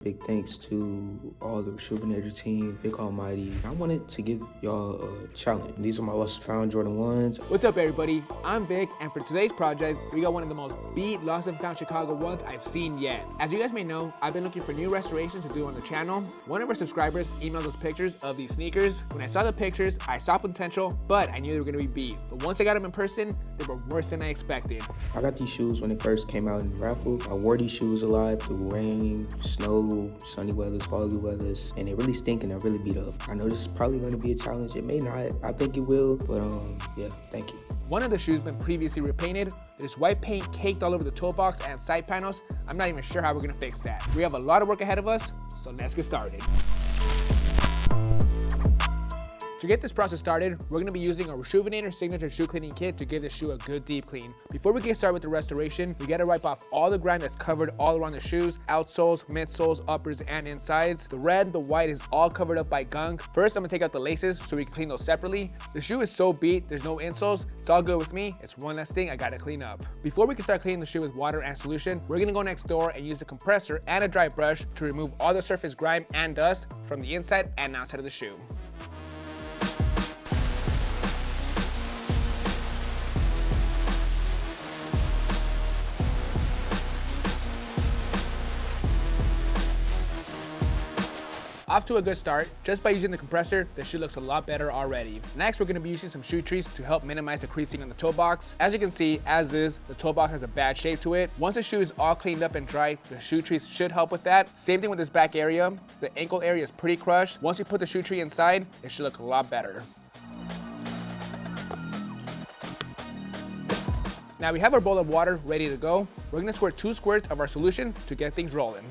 Big thanks to all the Rejuvenator team, Vick Almighty. I wanted to give y'all a challenge. These are my lost and found Jordan 1's. What's up, everybody? I'm Vic, and for today's project, we got one of the most beat lost and found Chicago 1's I've seen yet. As you guys may know, I've been looking for new restorations to do on the channel. One of our subscribers emailed us pictures of these sneakers. When I saw the pictures, I saw potential, but I knew they were gonna be beat. But once I got them in person, they were worse than I expected. I got these shoes when they first came out in the raffle. I wore these shoes a lot through rain, snow, sunny weathers, foggy weathers, and they really stink and they're really beat up. I know this is probably gonna be a challenge. It may not. I think it will, but yeah, thank you. One of the shoes been previously repainted. There's white paint caked all over the toe box and side panels. I'm not even sure how we're gonna fix that. We have a lot of work ahead of us, so let's get started. To get this process started, we're going to be using a Rejuvenator Signature Shoe Cleaning Kit to give the shoe a good deep clean. Before we get started with the restoration, we got to wipe off all the grime that's covered all around the shoes, outsoles, midsoles, uppers, and insides. The red, the white is all covered up by gunk. First, I'm going to take out the laces so we can clean those separately. The shoe is so beat, there's no insoles. It's all good with me. It's one less thing I got to clean up. Before we can start cleaning the shoe with water and solution, we're going to go next door and use a compressor and a dry brush to remove all the surface grime and dust from the inside and outside of the shoe. Off to a good start. Just by using the compressor, the shoe looks a lot better already. Next, we're going to be using some shoe trees to help minimize the creasing on the toe box. As you can see, as is, the toe box has a bad shape to it. Once the shoe is all cleaned up and dry, the shoe trees should help with that. Same thing with this back area. The ankle area is pretty crushed. Once you put the shoe tree inside, it should look a lot better. Now we have our bowl of water ready to go. We're going to squirt 2 squirts of our solution to get things rolling.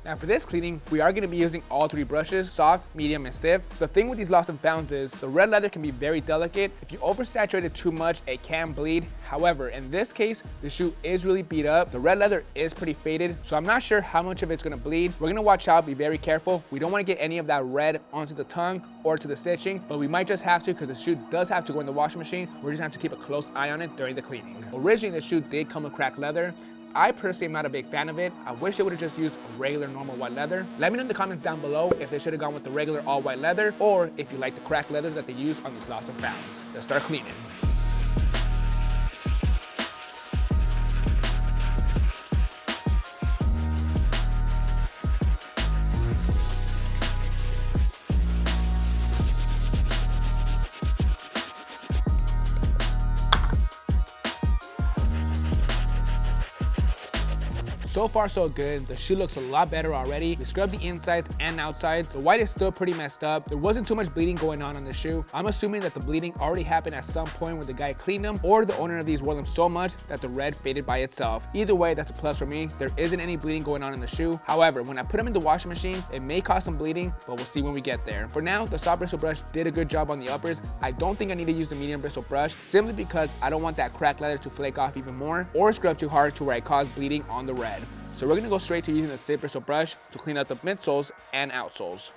Now for this cleaning, we are going to be using all 3 brushes, soft, medium, and stiff. The thing with these lost and founds is the red leather can be very delicate. If you oversaturate it too much, it can bleed. However, in this case, the shoe is really beat up. The red leather is pretty faded, so I'm not sure how much of it's going to bleed. We're going to watch out, be very careful. We don't want to get any of that red onto the tongue or to the stitching, but we might just have to because the shoe does have to go in the washing machine. We're just going to have to keep a close eye on it during the cleaning. Originally, the shoe did come with cracked leather. I personally am not a big fan of it. I wish they would have just used a regular normal white leather. Let me know in the comments down below if they should have gone with the regular all white leather or if you like the cracked leather that they use on these lost and founds. Let's start cleaning. So far so good. The shoe looks a lot better already. We scrubbed the insides and outsides. The white is still pretty messed up. There wasn't too much bleeding going on the shoe. I'm assuming that the bleeding already happened at some point when the guy cleaned them or the owner of these wore them so much that the red faded by itself. Either way, that's a plus for me. There isn't any bleeding going on in the shoe. However, when I put them in the washing machine, it may cause some bleeding, but we'll see when we get there. For now, the soft bristle brush did a good job on the uppers. I don't think I need to use the medium bristle brush simply because I don't want that cracked leather to flake off even more or scrub too hard to where I cause bleeding on the red. So we're gonna go straight to using the Soft Bristle Brush to clean out the midsoles and outsoles.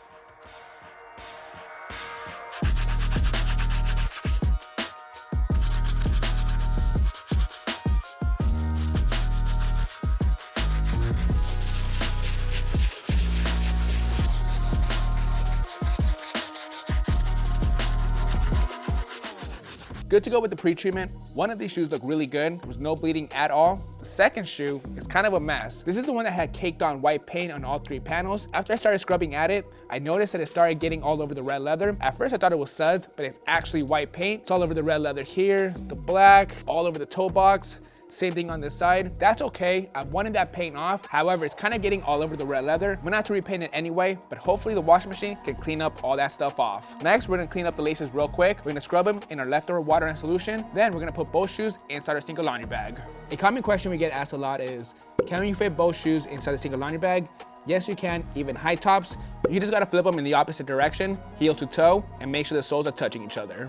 Good to go with the pre-treatment. One of these shoes looked really good. There was no bleeding at all. The second shoe is kind of a mess. This is the one that had caked on white paint on all 3 panels. After I started scrubbing at it, I noticed that it started getting all over the red leather. At first I thought it was suds, but it's actually white paint. It's all over the red leather here, the black, all over the toe box. Same thing on this side. That's okay. I wanted that paint off. However, it's kind of getting all over the red leather. I'm gonna have to repaint it anyway, but hopefully the washing machine can clean up all that stuff off. Next, we're gonna clean up the laces real quick. We're gonna scrub them in our leftover water and solution. Then we're gonna put both shoes inside our single laundry bag. A common question we get asked a lot is, can you fit both shoes inside a single laundry bag? Yes, you can, even high tops. You just gotta flip them in the opposite direction, heel to toe, and make sure the soles are touching each other.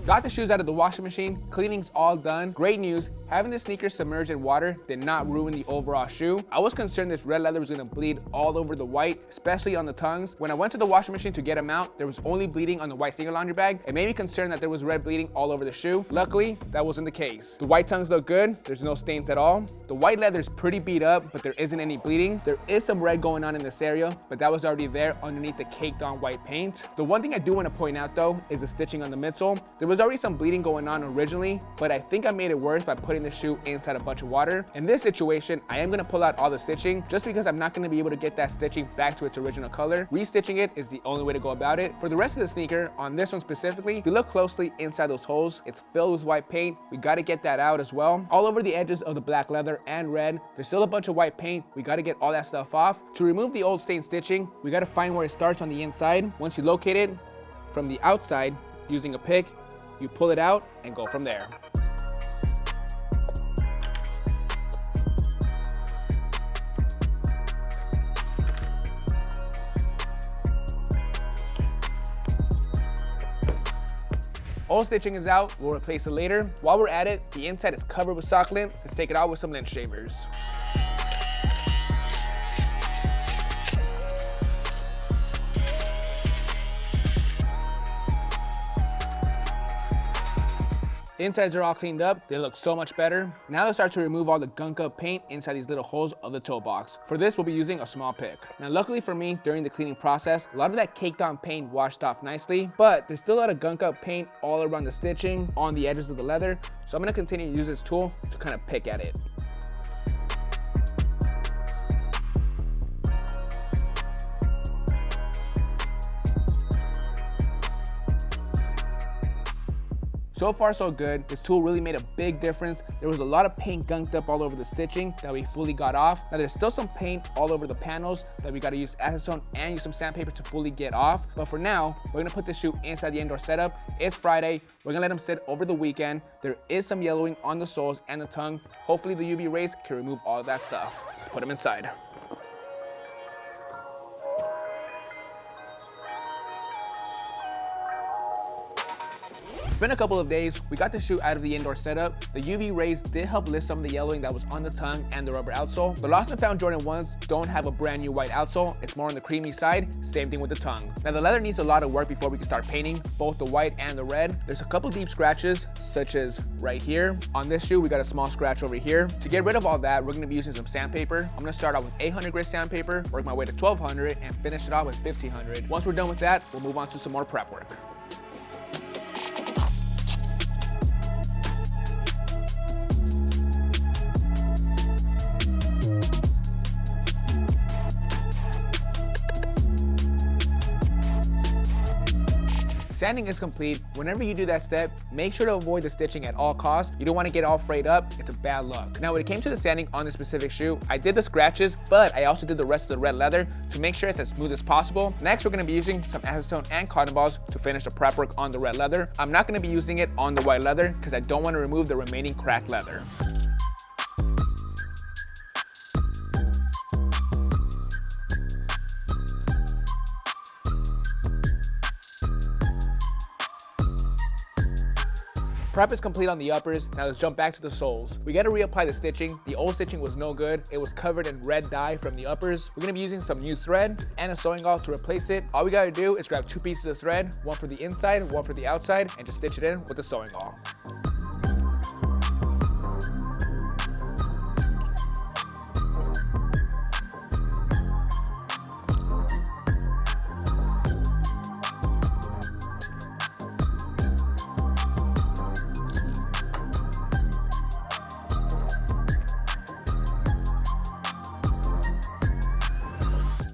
Got the shoes out of the washing machine, cleaning's all done. Great news, having the sneakers submerged in water did not ruin the overall shoe. I was concerned this red leather was gonna bleed all over the white, especially on the tongues. When I went to the washing machine to get them out, there was only bleeding on the white sneaker laundry bag. It made me concerned that there was red bleeding all over the shoe. Luckily, that wasn't the case. The white tongues look good, there's no stains at all. The white leather is pretty beat up, but there isn't any bleeding. There is some red going on in this area, but that was already there underneath the caked on white paint. The one thing I do want to point out though is the stitching on the midsole. There was already some bleeding going on originally, but I think I made it worse by putting the shoe inside a bunch of water. In this situation, I am going to pull out all the stitching just because I'm not going to be able to get that stitching back to its original color. Restitching it is the only way to go about it. For the rest of the sneaker, on this one specifically, if you look closely inside those holes, it's filled with white paint. We got to get that out as well. All over the edges of the black leather and red, there's still a bunch of white paint. We got to get all that stuff off. To remove the old stain stitching, we got to find where it starts on the inside. Once you locate it from the outside using a pick, you pull it out and go from there. Old stitching is out, we'll replace it later. While we're at it, the inside is covered with sock lint. Let's take it out with some lint shavers. The insides are all cleaned up, they look so much better. Now let's start to remove all the gunk up paint inside these little holes of the toe box. For this, we'll be using a small pick. Now luckily for me, during the cleaning process, a lot of that caked on paint washed off nicely, but there's still a lot of gunk up paint all around the stitching, on the edges of the leather. So I'm gonna continue to use this tool to kind of pick at it. So far so good. This tool really made a big difference. There was a lot of paint gunked up all over the stitching that we fully got off. Now there's still some paint all over the panels that we gotta use acetone and use some sandpaper to fully get off. But for now, we're gonna put this shoe inside the indoor setup. It's Friday. We're gonna let them sit over the weekend. There is some yellowing on the soles and the tongue. Hopefully the UV rays can remove all of that stuff. Let's put them inside. It's been a couple of days. We got the shoe out of the indoor setup. The UV rays did help lift some of the yellowing that was on the tongue and the rubber outsole. The Lost and Found Jordan 1's don't have a brand new white outsole. It's more on the creamy side. Same thing with the tongue. Now the leather needs a lot of work before we can start painting both the white and the red. There's a couple deep scratches, such as right here. On this shoe, we got a small scratch over here. To get rid of all that, we're gonna be using some sandpaper. I'm gonna start off with 800 grit sandpaper, work my way to 1200, and finish it off with 1500. Once we're done with that, we'll move on to some more prep work. Sanding is complete. Whenever you do that step, make sure to avoid the stitching at all costs. You don't want to get all frayed up. It's a bad look. Now, when it came to the sanding on this specific shoe, I did the scratches, but I also did the rest of the red leather to make sure it's as smooth as possible. Next, we're going to be using some acetone and cotton balls to finish the prep work on the red leather. I'm not going to be using it on the white leather because I don't want to remove the remaining cracked leather. Prep is complete on the uppers. Now let's jump back to the soles. We got to reapply the stitching. The old stitching was no good. It was covered in red dye from the uppers. We're going to be using some new thread and a sewing gauze to replace it. All we got to do is grab 2 pieces of thread, one for the inside, one for the outside, and just stitch it in with the sewing gauze.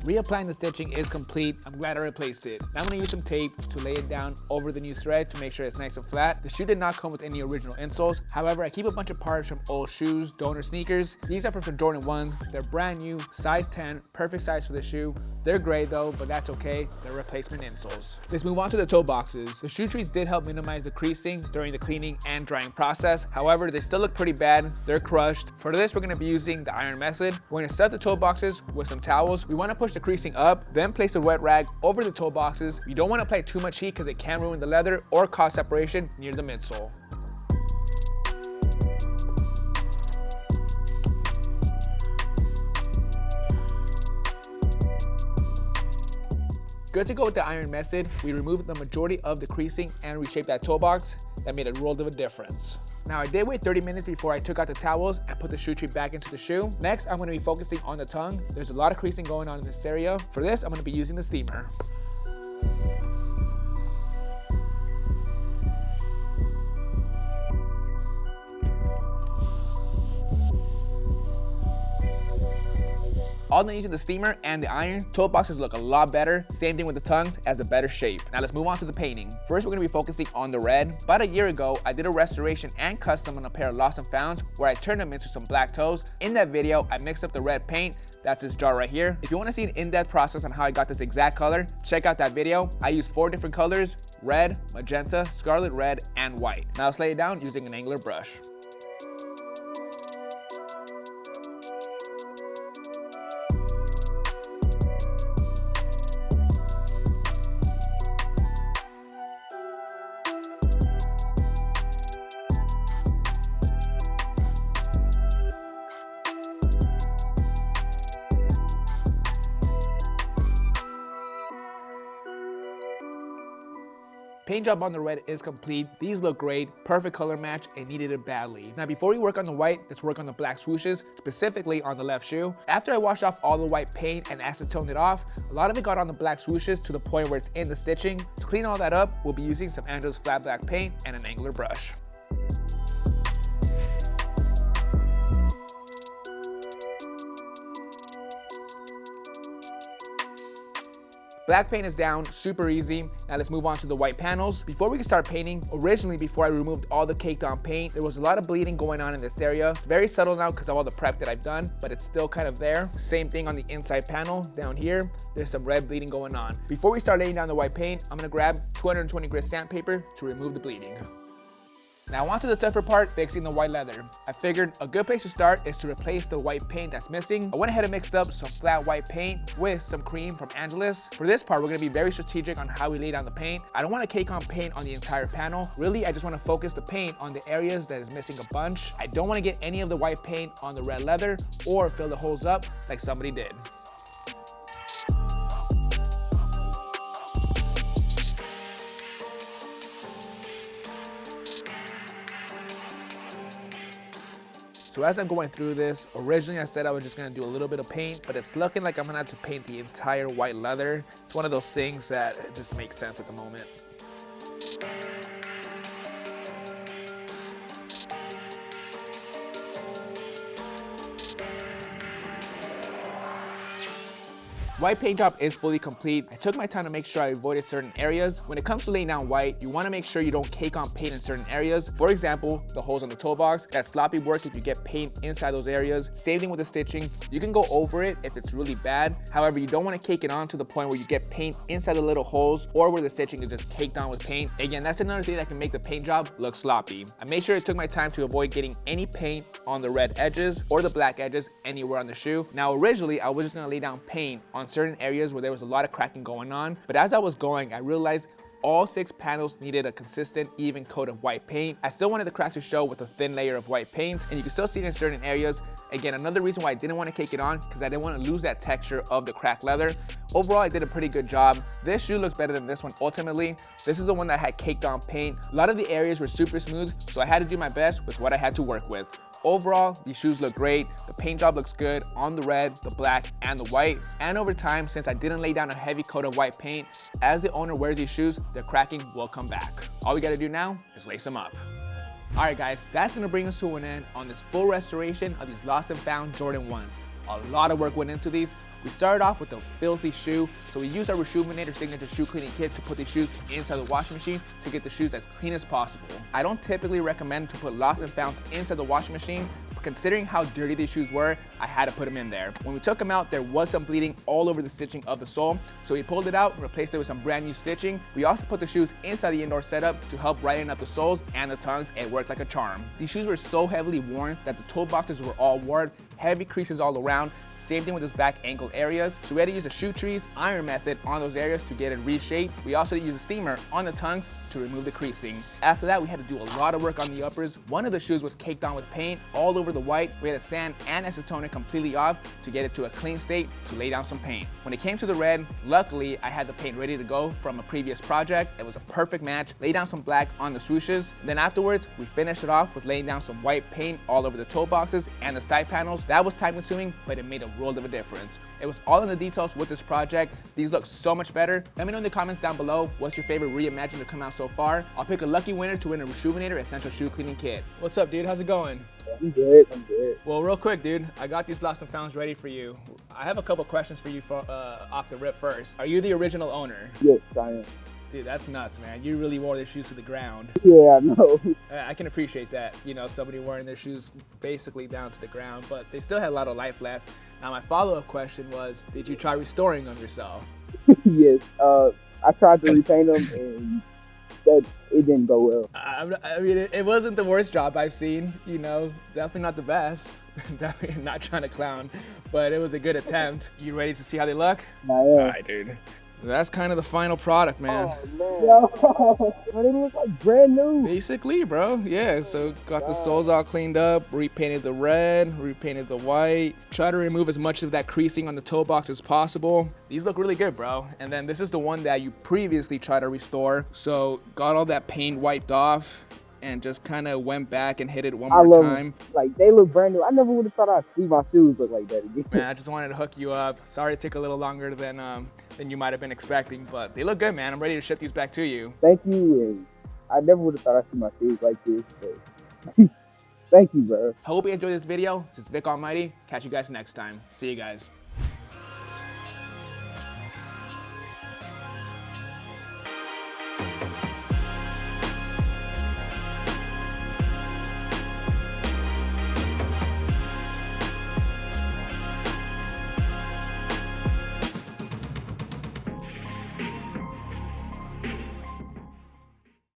Reapplying the stitching is complete. I'm glad I replaced it. Now I'm gonna use some tape to lay it down over the new thread to make sure it's nice and flat. The shoe did not come with any original insoles. However, I keep a bunch of parts from old shoes, donor sneakers. These are from some Jordan 1's. They're brand new, size 10, perfect size for the shoe. They're gray though, but that's okay. They're replacement insoles. Let's move on to the toe boxes. The shoe trees did help minimize the creasing during the cleaning and drying process. However, they still look pretty bad. They're crushed. For this, we're gonna be using the iron method. We're gonna set the toe boxes with some towels. We wanna push the creasing up, then place a wet rag over the toe boxes. You don't want to apply too much heat because it can ruin the leather or cause separation near the midsole. Good to go with the iron method. We removed the majority of the creasing and reshaped that toe box. That made a world of a difference. Now I did wait 30 minutes before I took out the towels and put the shoe tree back into the shoe. Next, I'm going to be focusing on the tongue. There's a lot of creasing going on in this area. For this, I'm going to be using the steamer. All done using the steamer and the iron, toe boxes look a lot better. Same thing with the tongues, as a better shape. Now let's move on to the painting. First, we're gonna be focusing on the red. About a year ago, I did a restoration and custom on a pair of Lost and Founds where I turned them into some black toes. In that video, I mixed up the red paint. That's this jar right here. If you wanna see an in-depth process on how I got this exact color, check out that video. I used 4 different colors: red, magenta, scarlet red, and white. Now let's lay it down using an angular brush. Paint job on the red is complete. These look great, perfect color match, and needed it badly. Now before we work on the white, let's work on the black swooshes, specifically on the left shoe. After I washed off all the white paint and acetoned it off, a lot of it got on the black swooshes to the point where it's in the stitching. To clean all that up, we'll be using some 1's flat black paint and an angular brush. Black paint is down, super easy. Now let's move on to the white panels. Before we can start painting, originally before I removed all the caked on paint, there was a lot of bleeding going on in this area. It's very subtle now because of all the prep that I've done, but it's still kind of there. Same thing on the inside panel. Down here, there's some red bleeding going on. Before we start laying down the white paint, I'm gonna grab 220 grit sandpaper to remove the bleeding. Now on to the tougher part, fixing the white leather. I figured a good place to start is to replace the white paint that's missing. I went ahead and mixed up some flat white paint with some cream from Angelus. For this part, we're gonna be very strategic on how we lay down the paint. I don't wanna cake on paint on the entire panel. Really, I just wanna focus the paint on the areas that is missing a bunch. I don't wanna get any of the white paint on the red leather or fill the holes up like somebody did. So as I'm going through this, originally I said I was just gonna do a little bit of paint, but it's looking like I'm gonna have to paint the entire white leather. It's one of those things that just makes sense at the moment. White paint job is fully complete. I took my time to make sure I avoided certain areas. When it comes to laying down white, you wanna make sure you don't cake on paint in certain areas. For example, the holes on the toe box. That's sloppy work if you get paint inside those areas. Same thing with the stitching. You can go over it if it's really bad. However, you don't wanna cake it on to the point where you get paint inside the little holes or where the stitching is just caked on with paint. Again, that's another thing that can make the paint job look sloppy. I made sure I took my time to avoid getting any paint on the red edges or the black edges anywhere on the shoe. Now, originally, I was just gonna lay down paint on certain areas where there was a lot of cracking going on, but as I was going, I realized all 6 panels needed a consistent, even coat of white paint. I still wanted the cracks to show with a thin layer of white paint, and you can still see it in certain areas. Again, another reason why I didn't want to cake it on, because I didn't want to lose that texture of the cracked leather. Overall, I did a pretty good job. This shoe looks better than this one ultimately. This is the one that had caked on paint. A lot of the areas were super smooth, so I had to do my best with what I had to work with. Overall, these shoes look great. The paint job looks good on the red, the black, and the white. And over time, since I didn't lay down a heavy coat of white paint, as the owner wears these shoes, the cracking will come back. All we gotta do now is lace them up. All right, guys, that's gonna bring us to an end on this full restoration of these Lost and Found Jordan 1's. A lot of work went into these. We started off with a filthy shoe, so we used our Reshoeminator signature shoe cleaning kit to put these shoes inside the washing machine to get the shoes as clean as possible. I don't typically recommend to put Lost and Found inside the washing machine, but considering how dirty these shoes were, I had to put them in there. When we took them out, there was some bleeding all over the stitching of the sole, so we pulled it out and replaced it with some brand new stitching. We also put the shoes inside the indoor setup to help brighten up the soles and the tongues. It worked like a charm. These shoes were so heavily worn that the toe boxes were all worn heavy creases all around. Same thing with those back ankle areas. So we had to use a shoe trees iron method on those areas to get it reshaped. We also used a steamer on the tongues to remove the creasing. After that, we had to do a lot of work on the uppers. One of the shoes was caked on with paint all over the white. We had to sand and acetone it completely off to get it to a clean state to lay down some paint. When it came to the red, luckily I had the paint ready to go from a previous project. It was a perfect match. Lay down some black on the swooshes. Then afterwards, we finished it off with laying down some white paint all over the toe boxes and the side panels. That was time consuming, but it made a world of a difference. It was all in the details with this project. These look so much better. Let me know in the comments down below what's your favorite reimagined to come out so far. I'll pick a lucky winner to win a Reshoevn8r Essential Shoe Cleaning Kit. What's up, dude? How's it going? I'm good. I'm good. Well, real quick, dude, I got these lost and founds ready for you. I have a couple questions for you off the rip first. Are you the original owner? Yes, I am. Dude, that's nuts, man. You really wore their shoes to the ground. Yeah, I know. I can appreciate that, you know, somebody wearing their shoes basically down to the ground, but they still had a lot of life left. Now, my follow-up question was, did you try restoring them yourself? Yes. I tried to repaint them, and it didn't go well. I mean, it wasn't the worst job I've seen, you know, definitely not the best. Definitely not trying to clown, but it was a good attempt. You ready to see how they look? I am. All right, dude. That's kind of the final product, man. Oh, man. Yo, they look like brand new. Basically, bro. Yeah, so got the soles all cleaned up, repainted the red, repainted the white. Try to remove as much of that creasing on the toe box as possible. These look really good, bro. And then this is the one that you previously tried to restore. So got all that paint wiped off and just kind of went back and hit it one more time. Like, they look brand new. I never would have thought I'd see my shoes look like that again. Man, I just wanted to hook you up. Sorry it took a little longer than you might have been expecting, but they look good, man. I'm ready to ship these back to you. Thank you, and I never would have thought I'd see my shoes like this, but thank you, bro. Hope you enjoyed this video. This is Vick Almighty. Catch you guys next time. See you guys.